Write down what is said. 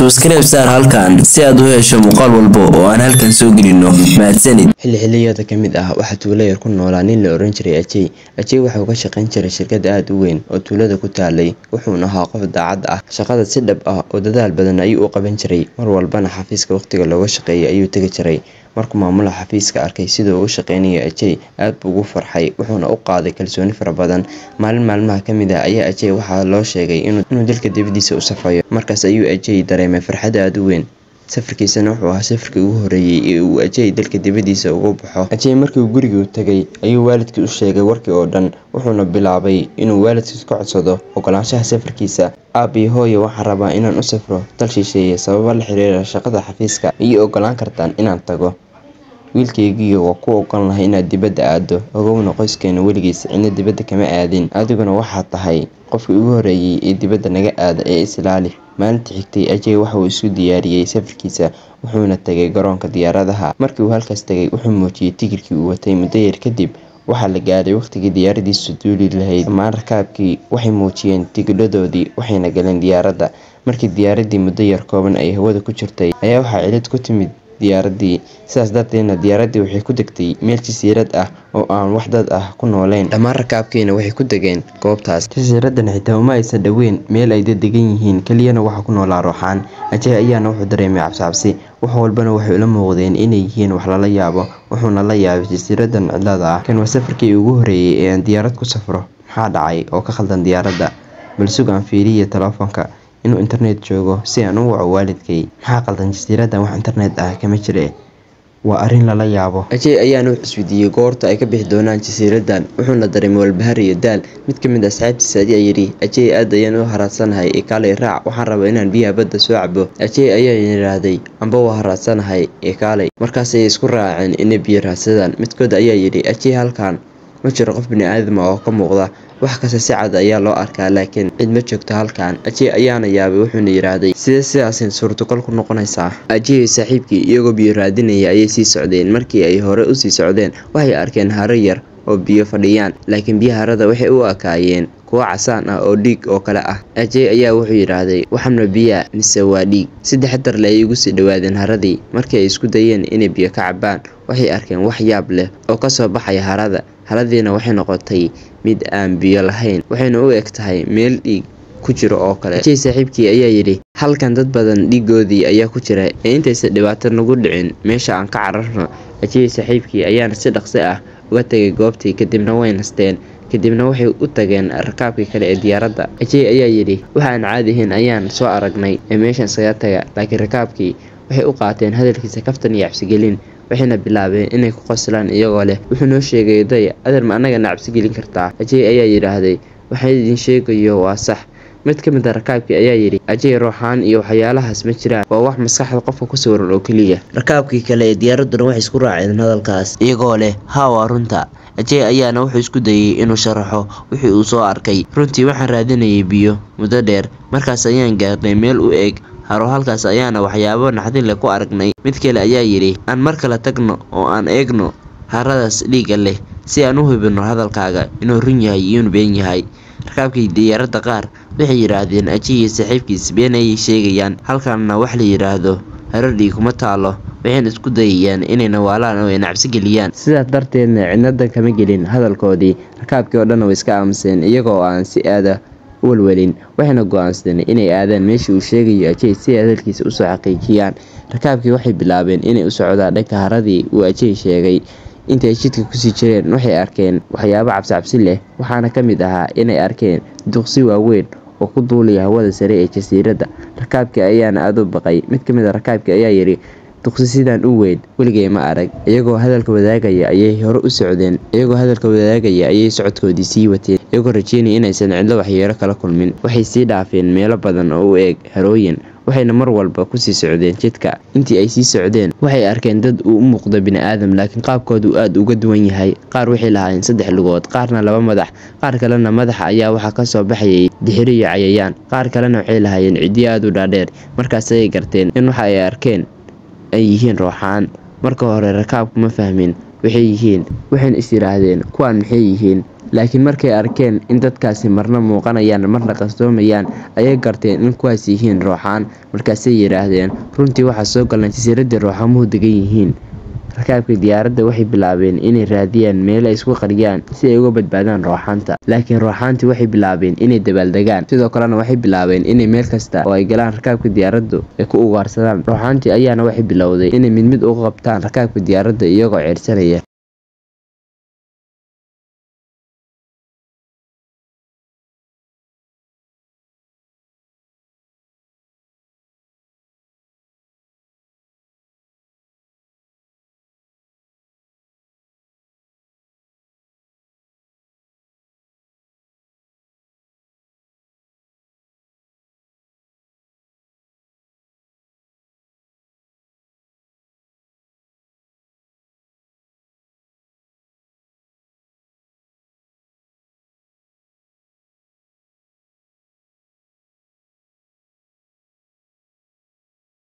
subscribe saar halkan si aad u hesho muuqaal walba oo aan halkan soo gelino. mahadsanid. xilliyada ka mid ah waxa tuulo yar ku noolaa nin la oran jiray Ajay waxa uu ka shaqayn jiray shirkad aad u weyn oo tuulada ku taalay. wuxuuna ahaa qof daacad ah, shaqada si dhab ah oo dadaal badan ayuu u qaban jiray. mar walbana xafiiska waqtiga looga shaqeeyay ayuu tagi jiray. markuu maamulaha xafiiska arkay sida uu u shaqeynayay Ajay aad buu ugu farxay, wuxuuna u qaaday kalsooni fara badan. maalmaha ka mid ah ayaa Ajay waxaa loo sheegay inuu dalka dibadiisa u safrayo. markaas ayuu Ajay dareemay farxad aad u weyn. safarkiisana wuxuu ahaa safarkii ugu horeeyay ee uu Ajay dalka dibadiisa uga baxo. Ajay markii uu guriga u tagay ayuu waalidkiis u sheegay warkii oo dhan, wuxuuna bilaabay inuu waalidkiis ka codsado ogolaanshaha safarkiisa. Aabi hooyo waxaan rabaa inaan u safro dal shisheeye sababo la xiriira shaqada xafiiska, iyo ogolaan kartaan inaan tago. wiilkaygiiyo waa ku ogolaan lahaa inaad dibadda aado. ogowna qoyskeena weligiis cidna dibadda kama aadin, adiguna waxaad tahay qofkii ugu horeeyay ee dibadda naga aada ee islaali. maalintii xigtay Ajay waxa uu isu diyaariyay safarkiisa, wuxuuna tagay garoonka diyaaradaha. markii uu halkaas tagay wuxuu muujiyay tigirkii uu watay. muddo yar kadib waxaa la gaaray waqtigii diyaaradiisu duuli lahayd. dhammaan rakaabkii waxay muujiyeen tigidhadoodii waxayna galeen diyaaradda. markii diyaaradii muddo yar kooban ay hawada ku jirtay ayaa waxaa cilad ku timid diyaaradii, sidaas darteedna diyaaradii waxay ku degtay meel jasiirad ah oo aan wax dad ah ku nooleyn. dhammaan rakaabkiina waxay ku degeen goobtaas. jasiiradan xitaa uma aysan dhoweyn meel ay degan yihiin, keliyana waxaa ku noolaa ruuxaan. Ajay ayaana wuxuu dareemay cabsi. wax walbana waxay ula muuqdeen inay yihiin wax lala yaabo. wuxuuna la yaabay jasiiradan cidlada ah. kan waa safarkii ugu horeeyay ee aan diyaarad ku safro. maxaa dhacay oo ka khaldan diyaaradda? bal sugaan fiiriya telefoonka inuu internet joogo si aan u waco waalidkay. maxaa qaldan jasiiradan? wax internet ah kama jire. waa arrin lala yaabo. Ajay ayaana wuxuu isweydiiyey goorta ay ka bixi doonaan jasiiradan, wuxuuna dareemay walbahaar iyo daal. mid ka mid ah asxaabtiisa ayaa yidhi, Ajay aad ayaan u haraadsanahay, kaalay raac, waxaan rabaa inaan biyaha badda soo cabo. Ajay ayaa yidhaahday, amba waa haraadsanahay, kaalay. markaas ayay isku raaceen inay biyo raadsadaan. midkood ayaa yidhi, Ajay halkan ma jiro qof bini'aadam ah oo ka muuqda. wax kasta si cad ayaa loo arkaa, laakiin cid ma joogto halkan. Ajay ayaana yaabay, wuxuuna yidhaahday, sidee sidaasin suurtagal ku noqonaysaa? Ajay saaxiibkii iyagoo biyo raadinaya ayay sii socdeen. markii ay hore u sii socdeen waxay arkeen haro yar oo biyo fadhiyaan, laakiin biyaha harada waxay u ekaayeen kuwo casaan ah oo dhiig oo kale ah. Ajay ayaa wuxuu yidhaahday, waxana biyaa mise waa dhiig? si taxaddar leh ayay ugu sii dhawaadeen haradii. markii ay isku dayeen inay biyo ka cabaan waxay arkeen wax yaab leh oo ka soo baxaya harada. haradiina waxay noqotay mid aan biyo lahayn, waxayna u eg tahay meel dhiig ku jiro oo kale. Ajay saaxiibkii ayaa yidhi, halkan dad badan dhiigoodii ayaa ku jira, ee intaysan dhibaato nagu dhicin meesha aan ka cararno. Ajay saaxiibkii ayaana si dhaqso ah uga tagay goobtii, kadibna way nasteen. kadibna waxay u tageen rakaabkii kale ee diyaaradda. Ajay ayaa yidhi, waxaan caadi ahayn ayaan soo aragnay ee meeshan isaga taga. laakiin rakaabkii waxay u qaateen hadalkiisa kaftan iyo cabsigelin, waxayna bilaabeen inay ku qoslaan iyagoo leh, wuxuu noo sheegay day adeer ma anagana cabsi gelin kartaa? Ajay ayaa yidhaahday, waxaan idin sheegayo waa sax. mid ka mid ah rakaabkii ayaa yidhi, Ajay ruuxaan iyo waxyaalahaas ma jiraan, waa wax maskaxda qofka ku sawiran oo keliya. rakaabkii kale ee diyaaradduna waxay isku raaceen hadalkaas iyagoo leh, haa waa runta. Ajay ayaana wuxuu isku dayay inuu sharaxo wixii uu soo arkay. runtii waxaan raadinayay biyo muddo dheer, markaas ayaan gaarnay meel u eg haro. halkaas ayaana waxyaabo naxdin leh ku aragnay. mid kale ayaa yidhi, aan mar kale tagno oo aan eegno haradaas dhiigga leh si aan u hubino hadalkaaga inuu run yahay iyo inuu been yahay. rakaabkii diyaaradda qaar waxay yidhaahdeen, Ajay iyo saaxiibkiis been ayay sheegayaan, halkanna wax la yidhaahdo haro dhiig kuma taalo. waxayna isku dayayaan inay nawaalaan oo ay cabsi geliyaan. sidaas darteedna cidna kama gelin hadalkoodii. rakaabkii oo dhan way iska aamuseen iyagoo aan si aada u walwalin. waxayna go'aansadeen inay aadaan meeshii uu sheegayo Ajay si ay hadalkiisa usoo xaqiijiyaan. rakaabkii waxay bilaabeen inay u socdaan dhanka haradii uu Ajay sheegay. intay jidka kusii jireen waxay arkeen waxyaabo cabsi leh, waxaana ka mid ahaa inay arkeen duqsi waaweyn oo ku duulaya hawada sare ee jasiiradda. rakaabkii ayaana aad u baqay. mid ka mid ah rakaabkii ayaa yidhi, duqsi sidaan u weyn weligay ma arag. iyagoo hadalka wadaagaya ayay hore u socdeen. iyagoo hadalka wadaagaya ayay socodkoodii sii wateen, iyagoo rajeynaya inaysan cidlo waxyeelo kala kulmin. waxay sii dhaafeen meelo badan oo u eg harooyin, waxayna mar walba kusii socdeen jidka. intii ay sii socdeen waxay arkeen dad u muuqda bini'aadam, laakiin qaabkoodu aad uga duwan yahay. qaar waxay lahaayeen 3 lugood, qaarna 2 madax, qaar kalena madaxa ayaa waxaa ka soo baxayay dixiri iyo cayayaan, qaar kalena waxay lahaayeen ciddiyo aad u dhaadheer. markaas ayay garteen in waxa ay arkeen ay yihiin ruuxaan. marka hore rakaabku ma fahmin waxay yihiin, waxayna is yiraahdeen kuwaan maxay yihiin. laakiin markay arkeen in dadkaasi marna muuqanayaan marna qasdoomayaan ayay garteen in kuwaas yihiin ruuxaan. Markaasay yiraahdeen runtii waxaa soo galnay jasiiradii ruuxamuhu degan yihiin. Rakaabkii diyaaradda waxay bilaabeen inay raadiyaan meel ay isku qariyaan si ay uga badbaadaan ruuxaanta, laakiin ruuxaantii waxay bilaabeen inay dabaaldegaan. Sidoo kalena waxay bilaabeen inay meel kasta oo ay galaan rakaabka diyaaraddu ay ku ugaarsadaan. Ruuxaantii ayaana waxay bilowday inay mid mid uga qabtaan rakaabka diyaaradda iyagoo ceyrsanaya.